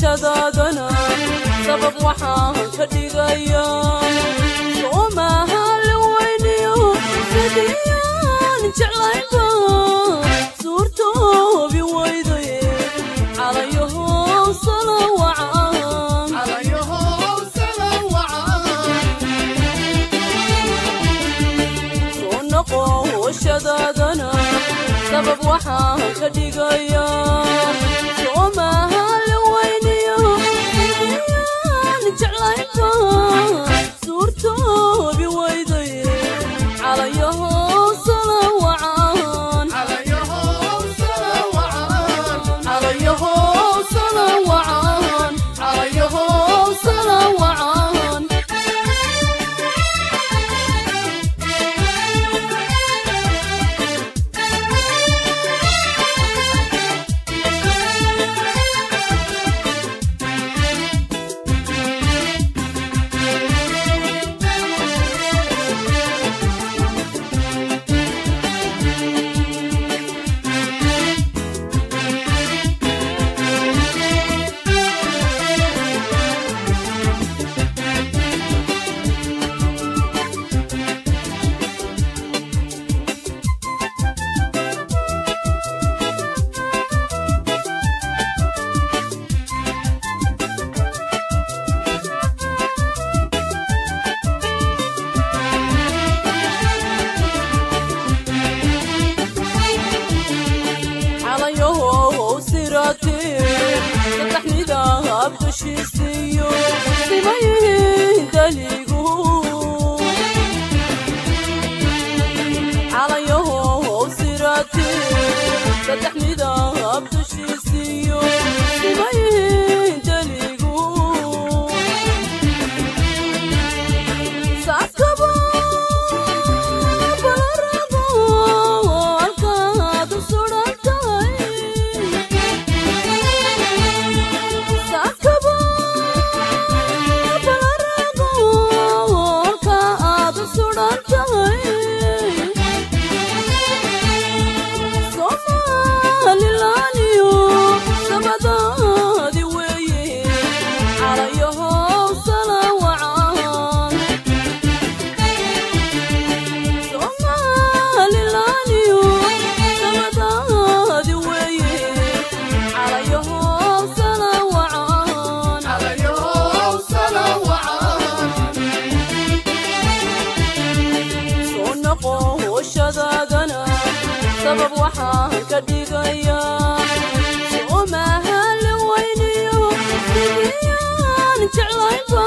noqoshadaadana sabab waxaan ka dhigayaa soomaha la weyniyo sidiyaan jeclayba suurtoobi weydaye calayaho salawacaan soo noqoshadaadana sabab waxaan ka dhigayaa soomaha la weyniyo sidiyaan jeclayba suurtoobi weydaye calayaho salawacaan abdushiisiyo simayhin daligu calayaho sirati sadaxnida abdushiisiyo simayhin daligu saakaba barabo alkaadu surantahay sabab waxaan ka dhigayaa soomaha la weyniyo sidiyaan jeclayba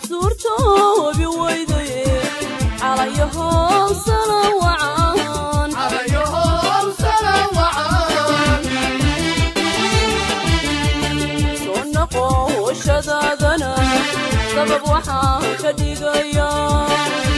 suurtoobi weydaye calayaho salawacaan soo noqoshadaadana sabab waxaan ka dhigayaa